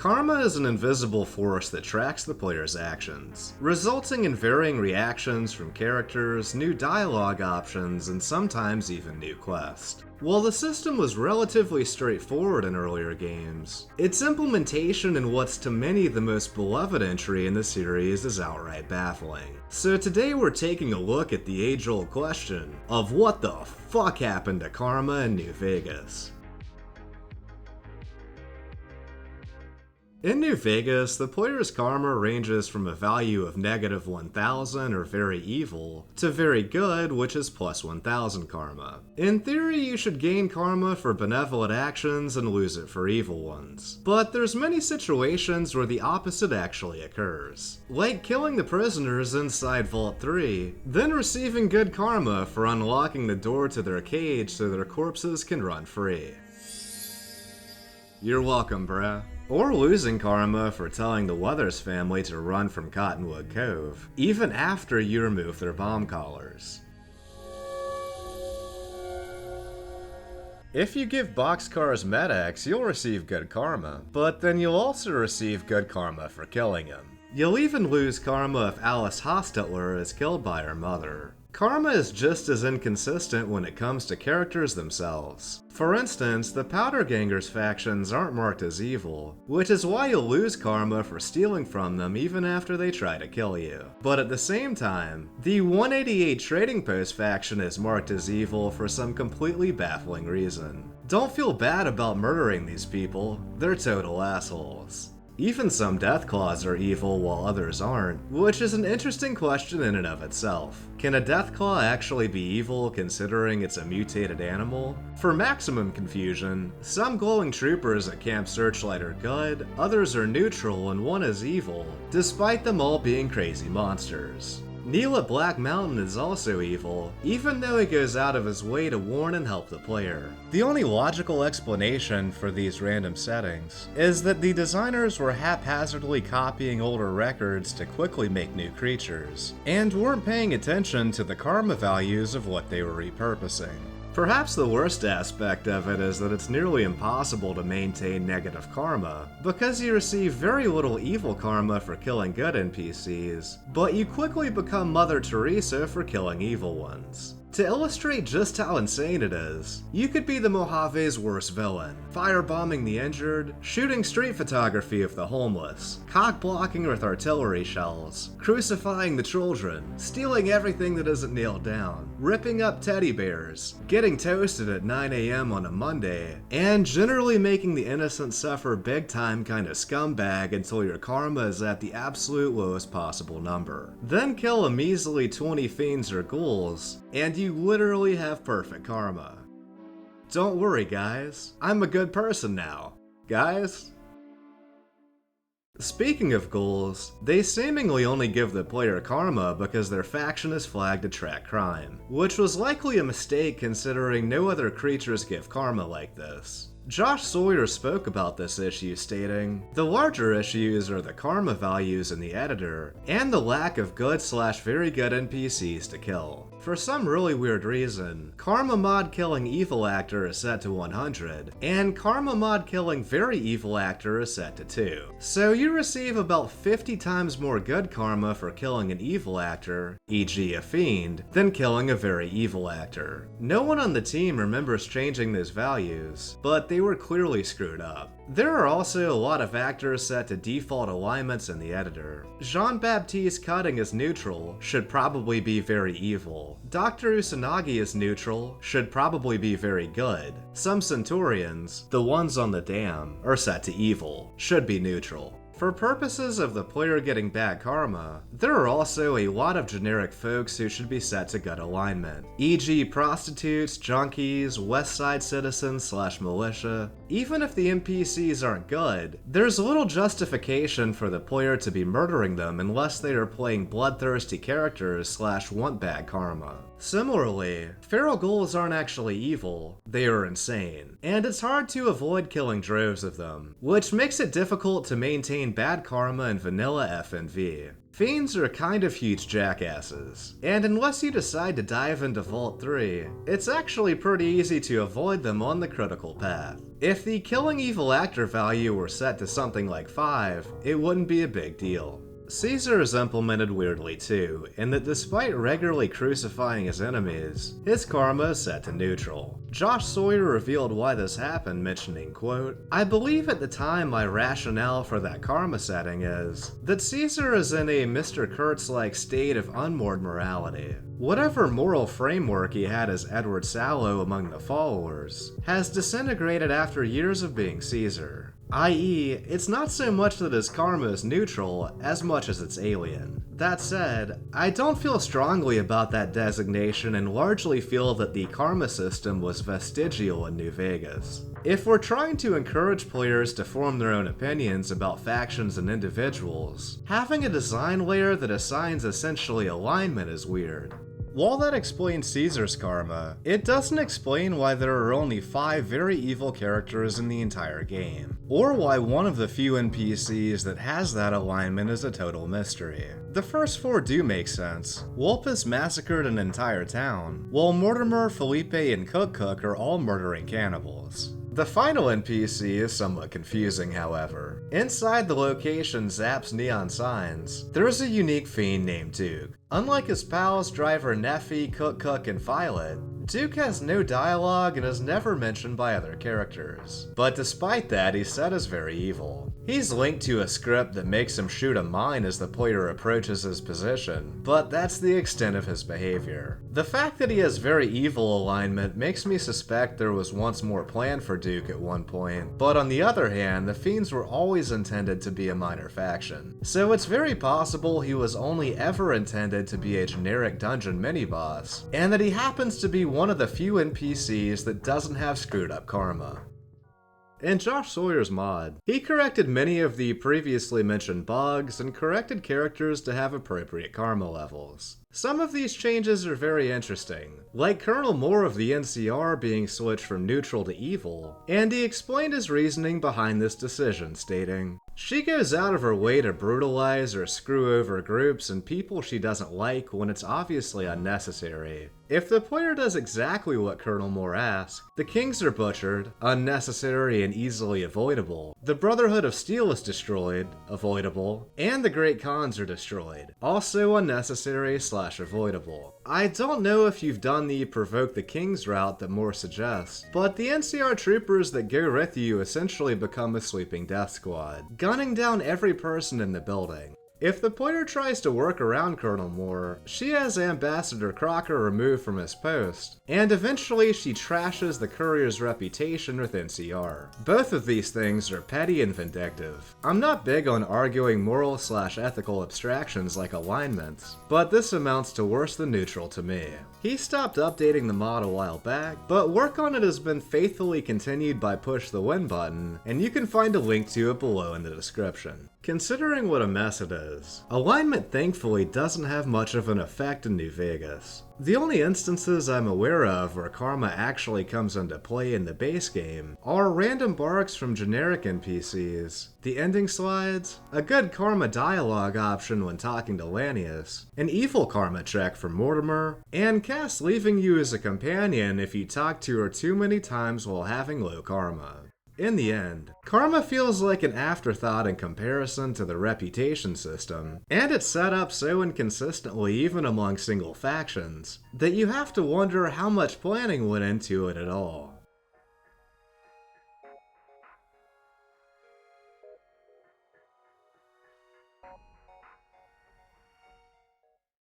Karma is an invisible force that tracks the player's actions, resulting in varying reactions from characters, new dialogue options, and sometimes even new quests. While the system was relatively straightforward in earlier games, its implementation in what's to many the most beloved entry in the series is outright baffling. So today we're taking a look at the age-old question of what the fuck happened to Karma in New Vegas. In New Vegas, the player's karma ranges from a value of -1000 or very evil, to very good, which is plus 1000 karma. In theory, you should gain karma for benevolent actions and lose it for evil ones. But there's many situations where the opposite actually occurs. Like killing the prisoners inside Vault 3, then receiving good karma for unlocking the door to their cage so their corpses can run free. You're welcome, bruh. Or losing karma for telling the Weathers family to run from Cottonwood Cove, even after you remove their bomb collars. If you give boxcars Med-X, you'll receive good karma, but then you'll also receive good karma for killing him. You'll even lose karma if Alice Hostetler is killed by her mother. Karma is just as inconsistent when it comes to characters themselves. For instance, the Powder Gangers factions aren't marked as evil, which is why you'll lose karma for stealing from them even after they try to kill you. But at the same time, the 188 Trading Post faction is marked as evil for some completely baffling reason. Don't feel bad about murdering these people, they're total assholes. Even some Deathclaws are evil while others aren't, which is an interesting question in and of itself. Can a Deathclaw actually be evil considering it's a mutated animal? For maximum confusion, some glowing troopers at Camp Searchlight are good, others are neutral, and one is evil, despite them all being crazy monsters. Neil at Black Mountain is also evil, even though he goes out of his way to warn and help the player. The only logical explanation for these random settings is that the designers were haphazardly copying older records to quickly make new creatures, and weren't paying attention to the karma values of what they were repurposing. Perhaps the worst aspect of it is that it's nearly impossible to maintain negative karma, because you receive very little evil karma for killing good NPCs, but you quickly become Mother Teresa for killing evil ones. To illustrate just how insane it is, you could be the Mojave's worst villain, firebombing the injured, shooting street photography of the homeless, cock-blocking with artillery shells, crucifying the children, stealing everything that isn't nailed down, ripping up teddy bears, getting toasted at 9 AM on a Monday, and generally making the innocent suffer big time kind of scumbag until your karma is at the absolute lowest possible number. Then kill a measly 20 fiends or ghouls, and you literally have perfect karma. Don't worry, guys. I'm a good person now. Guys? Speaking of ghouls, they seemingly only give the player karma because their faction is flagged to track crime, which was likely a mistake considering no other creatures give karma like this. Josh Sawyer spoke about this issue, stating, "The larger issues are the karma values in the editor, and the lack of good/very good NPCs to kill. For some really weird reason, karma mod killing evil actor is set to 100, and karma mod killing very evil actor is set to 2. So you receive about 50 times more good karma for killing an evil actor, e.g. a fiend, than killing a very evil actor. No one on the team remembers changing those values, but they were clearly screwed up. There are also a lot of actors set to default alignments in the editor. Jean-Baptiste Cutting is neutral, should probably be very evil. Dr. Usanagi is neutral, should probably be very good. Some Centurions, the ones on the dam, are set to evil, should be neutral. For purposes of the player getting bad karma, there are also a lot of generic folks who should be set to good alignment, e.g. prostitutes, junkies, West Side citizens/militia. Even if the NPCs aren't good, there's little justification for the player to be murdering them unless they are playing bloodthirsty characters/want bad karma. Similarly, feral ghouls aren't actually evil, they are insane, and it's hard to avoid killing droves of them, which makes it difficult to maintain bad karma in vanilla FNV. Fiends are kind of huge jackasses, and unless you decide to dive into Vault 3, it's actually pretty easy to avoid them on the critical path. If the killing evil actor value were set to something like 5, it wouldn't be a big deal. Caesar is implemented weirdly too, in that despite regularly crucifying his enemies, his karma is set to neutral. Josh Sawyer revealed why this happened, mentioning, quote, "I believe at the time my rationale for that karma setting is that Caesar is in a Mr. Kurtz-like state of unmoored morality. Whatever moral framework he had as Edward Sallow among the followers has disintegrated after years of being Caesar. I.e., it's not so much that his karma is neutral as much as it's alien. That said, I don't feel strongly about that designation and largely feel that the karma system was vestigial in New Vegas. If we're trying to encourage players to form their own opinions about factions and individuals, having a design layer that assigns essentially alignment is weird." While that explains Caesar's karma, it doesn't explain why there are only 5 very evil characters in the entire game, or why one of the few NPCs that has that alignment is a total mystery. The first 4 do make sense. Wolpus massacred an entire town, while Mortimer, Felipe, and Cook are all murdering cannibals. The final NPC is somewhat confusing, however. Inside the location Zap's neon signs, there is a unique fiend named Duke. Unlike his pals driver Neffy, Cook, and Violet, Duke has no dialogue and is never mentioned by other characters. But despite that, he's set as very evil. He's linked to a script that makes him shoot a mine as the player approaches his position, but that's the extent of his behavior. The fact that he has very evil alignment makes me suspect there was once more planned for Duke at one point, but on the other hand, the Fiends were always intended to be a minor faction. So it's very possible he was only ever intended to be a generic dungeon mini-boss, and that he happens to be one of the few NPCs that doesn't have screwed up karma. In Josh Sawyer's mod, he corrected many of the previously mentioned bugs and corrected characters to have appropriate karma levels. Some of these changes are very interesting, like Colonel Moore of the NCR being switched from neutral to evil, and he explained his reasoning behind this decision, stating, "She goes out of her way to brutalize or screw over groups and people she doesn't like when it's obviously unnecessary. If the player does exactly what Colonel Moore asks, the Kings are butchered, unnecessary and easily avoidable, the Brotherhood of Steel is destroyed, avoidable, and the Great Khans are destroyed, also unnecessary / avoidable. I don't know if you've done the provoke the Kings route that Moore suggests, but the NCR troopers that go with you essentially become a sweeping death squad, gunning down every person in the building. If the player tries to work around Colonel Moore, she has Ambassador Crocker removed from his post, and eventually she trashes the courier's reputation with NCR. Both of these things are petty and vindictive. I'm not big on arguing moral / ethical abstractions like alignments, but this amounts to worse than neutral to me. He stopped updating the mod a while back, but work on it has been faithfully continued by Push the Win button, and you can find a link to it below in the description. Considering what a mess it is, alignment thankfully doesn't have much of an effect in New Vegas. The only instances I'm aware of where karma actually comes into play in the base game are random barks from generic NPCs, the ending slides, a good karma dialogue option when talking to Lanius, an evil karma check from Mortimer, and Cass leaving you as a companion if you talk to her too many times while having low karma. In the end, karma feels like an afterthought in comparison to the reputation system, and it's set up so inconsistently even among single factions, that you have to wonder how much planning went into it at all.